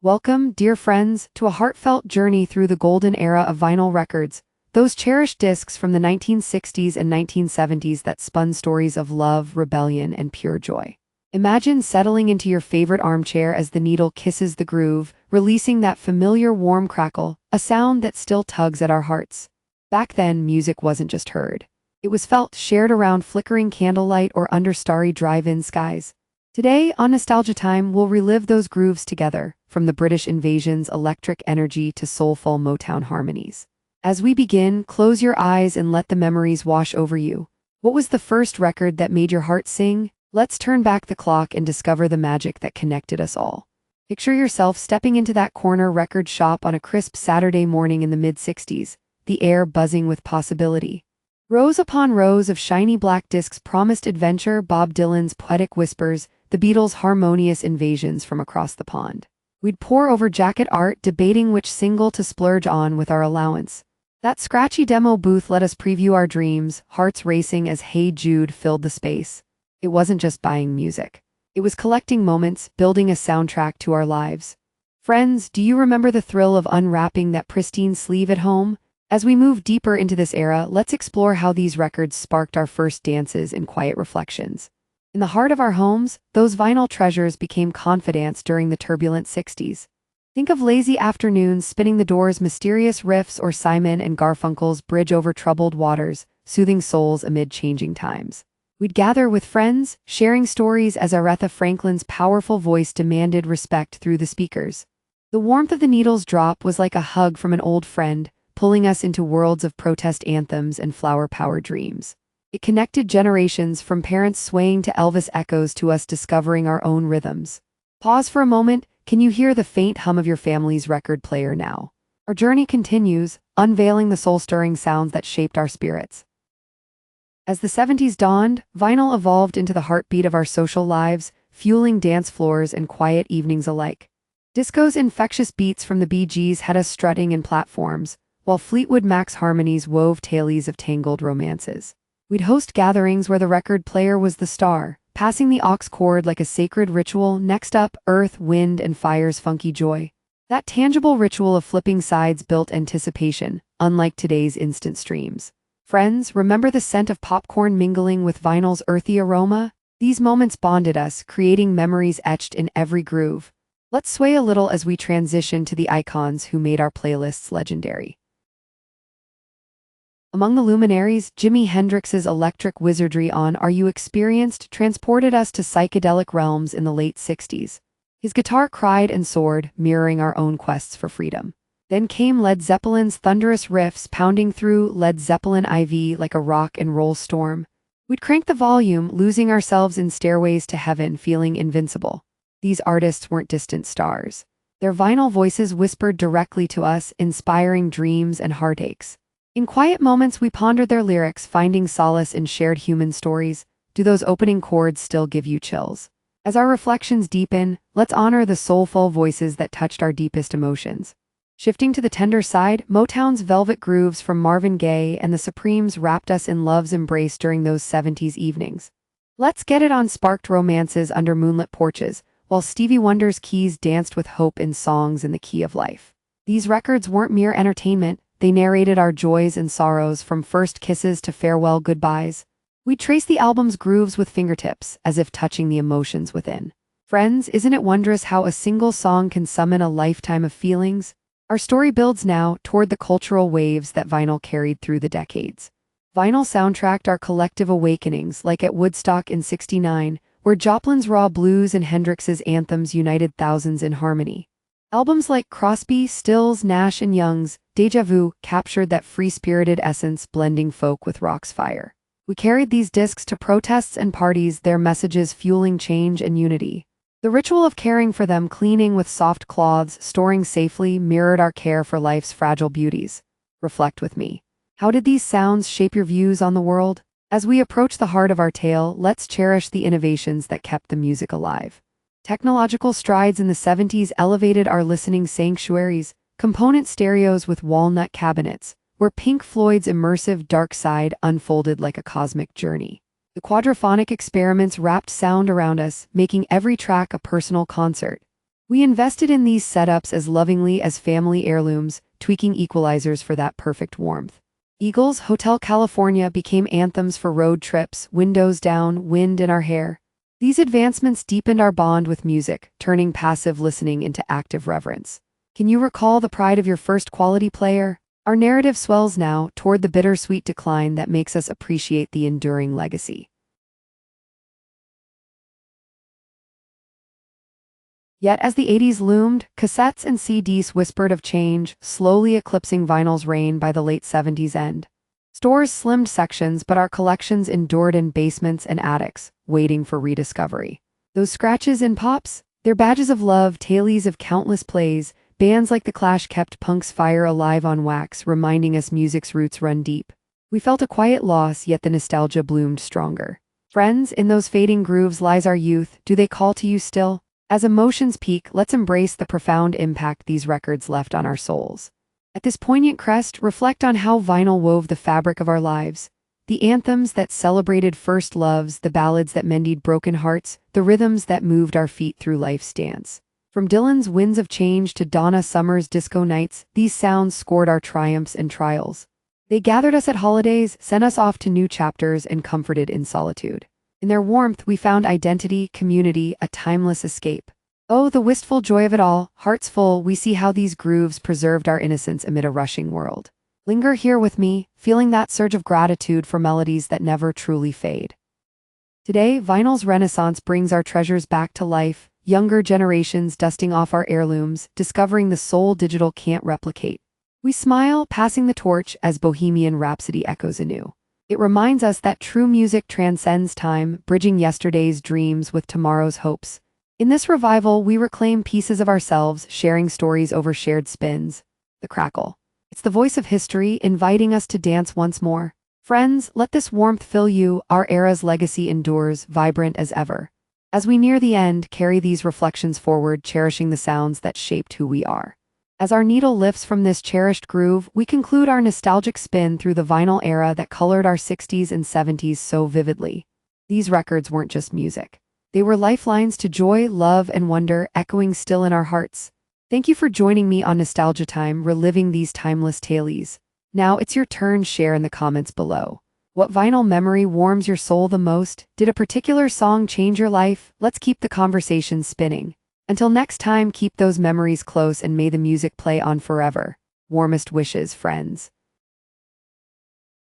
Welcome, dear friends, to a heartfelt journey through the golden era of vinyl records, those cherished discs from the 1960s and 1970s that spun stories of love, rebellion, and pure joy. Imagine settling into your favorite armchair as the needle kisses the groove, releasing that familiar warm crackle, a sound that still tugs at our hearts. Back then, music wasn't just heard. It was felt, shared around flickering candlelight or under starry drive-in skies. Today, on Nostalgia Time, we'll relive those grooves together, from the British invasion's electric energy to soulful Motown harmonies. As we begin, close your eyes and let the memories wash over you. What was the first record that made your heart sing? Let's turn back the clock and discover the magic that connected us all. Picture yourself stepping into that corner record shop on a crisp Saturday morning in the mid-60s, the air buzzing with possibility. Rows upon rows of shiny black discs promised adventure, Bob Dylan's poetic whispers, the Beatles' harmonious invasions from across the pond. We'd pore over jacket art, debating which single to splurge on with our allowance. That scratchy demo booth let us preview our dreams, hearts racing as Hey Jude filled the space. It wasn't just buying music. It was collecting moments, building a soundtrack to our lives. Friends, do you remember the thrill of unwrapping that pristine sleeve at home? As we move deeper into this era, let's explore how these records sparked our first dances and quiet reflections. In the heart of our homes, those vinyl treasures became confidants during the turbulent 60s. Think of lazy afternoons spinning the Doors' mysterious riffs or Simon and Garfunkel's Bridge Over Troubled Waters, soothing souls amid changing times. We'd gather with friends, sharing stories as Aretha Franklin's powerful voice demanded respect through the speakers. The warmth of the needle's drop was like a hug from an old friend, pulling us into worlds of protest anthems and flower-powered dreams. It connected generations, from parents swaying to Elvis echoes to us discovering our own rhythms. Pause for a moment. Can you hear the faint hum of your family's record player now? Our journey continues, unveiling the soul-stirring sounds that shaped our spirits. As the 70s dawned, vinyl evolved into the heartbeat of our social lives, fueling dance floors and quiet evenings alike. Disco's infectious beats from the Bee Gees had us strutting in platforms, while Fleetwood Mac's harmonies wove tales of tangled romances. We'd host gatherings where the record player was the star, passing the aux cord like a sacred ritual. Next up, Earth, Wind, and Fire's funky joy. That tangible ritual of flipping sides built anticipation, unlike today's instant streams. Friends, remember the scent of popcorn mingling with vinyl's earthy aroma? These moments bonded us, creating memories etched in every groove. Let's sway a little as we transition to the icons who made our playlists legendary. Among the luminaries, Jimi Hendrix's electric wizardry on Are You Experienced transported us to psychedelic realms in the late 60s. His guitar cried and soared, mirroring our own quests for freedom. Then came Led Zeppelin's thunderous riffs pounding through Led Zeppelin IV like a rock and roll storm. We'd crank the volume, losing ourselves in Stairways to Heaven, feeling invincible. These artists weren't distant stars. Their vinyl voices whispered directly to us, inspiring dreams and heartaches. In quiet moments, we pondered their lyrics, finding solace in shared human stories. Do those opening chords still give you chills? As our reflections deepen, let's honor the soulful voices that touched our deepest emotions. Shifting to the tender side, Motown's velvet grooves from Marvin Gaye and the Supremes wrapped us in love's embrace during those 70s evenings. Let's Get It On sparked romances under moonlit porches, while Stevie Wonder's keys danced with hope in songs in the key of life. These records weren't mere entertainment. They narrated our joys and sorrows, from first kisses to farewell goodbyes. We trace the album's grooves with fingertips, as if touching the emotions within. Friends, isn't it wondrous how a single song can summon a lifetime of feelings? Our story builds now toward the cultural waves that vinyl carried through the decades. Vinyl soundtracked our collective awakenings, like at Woodstock in '69, where Joplin's raw blues and Hendrix's anthems united thousands in harmony. Albums like Crosby, Stills, Nash & Young's Deja Vu captured that free-spirited essence, blending folk with rock's fire. We carried these discs to protests and parties, their messages fueling change and unity. The ritual of caring for them, cleaning with soft cloths, storing safely, mirrored our care for life's fragile beauties. Reflect with me. How did these sounds shape your views on the world? As we approach the heart of our tale, let's cherish the innovations that kept the music alive. Technological strides in the 70s elevated our listening sanctuaries, component stereos with walnut cabinets, where Pink Floyd's immersive Dark Side unfolded like a cosmic journey. The quadraphonic experiments wrapped sound around us, making every track a personal concert. We invested in these setups as lovingly as family heirlooms, tweaking equalizers for that perfect warmth. Eagles Hotel California became anthems for road trips, windows down, wind in our hair. These advancements deepened our bond with music, turning passive listening into active reverence. Can you recall the pride of your first quality player? Our narrative swells now toward the bittersweet decline that makes us appreciate the enduring legacy. Yet as the 80s loomed, cassettes and CDs whispered of change, slowly eclipsing vinyl's reign by the late 70s end. Stores slimmed sections, but our collections endured in basements and attics, waiting for rediscovery. Those scratches and pops? They're badges of love, tales of countless plays. Bands like The Clash kept punk's fire alive on wax, reminding us music's roots run deep. We felt a quiet loss, yet the nostalgia bloomed stronger. Friends, in those fading grooves lies our youth. Do they call to you still? As emotions peak, let's embrace the profound impact these records left on our souls. At this poignant crest, reflect on how vinyl wove the fabric of our lives. The anthems that celebrated first loves, the ballads that mended broken hearts, the rhythms that moved our feet through life's dance. From Dylan's Winds of Change to Donna Summer's Disco Nights, these sounds scored our triumphs and trials. They gathered us at holidays, sent us off to new chapters, and comforted in solitude. In their warmth, we found identity, community, a timeless escape. Oh, the wistful joy of it all, hearts full, we see how these grooves preserved our innocence amid a rushing world. Linger here with me, feeling that surge of gratitude for melodies that never truly fade. Today, vinyl's renaissance brings our treasures back to life, younger generations dusting off our heirlooms, discovering the soul digital can't replicate. We smile, passing the torch as Bohemian Rhapsody echoes anew. It reminds us that true music transcends time, bridging yesterday's dreams with tomorrow's hopes. In this revival, we reclaim pieces of ourselves, sharing stories over shared spins. The crackle. It's the voice of history, inviting us to dance once more. Friends, let this warmth fill you. Our era's legacy endures, vibrant as ever. As we near the end, carry these reflections forward, cherishing the sounds that shaped who we are. As our needle lifts from this cherished groove, we conclude our nostalgic spin through the vinyl era that colored our 60s and 70s so vividly. These records weren't just music. They were lifelines to joy, love, and wonder, echoing still in our hearts. Thank you for joining me on Nostalgia Time, reliving these timeless tales. Now it's your turn, share in the comments below. What vinyl memory warms your soul the most? Did a particular song change your life? Let's keep the conversation spinning. Until next time, keep those memories close and may the music play on forever. Warmest wishes, friends.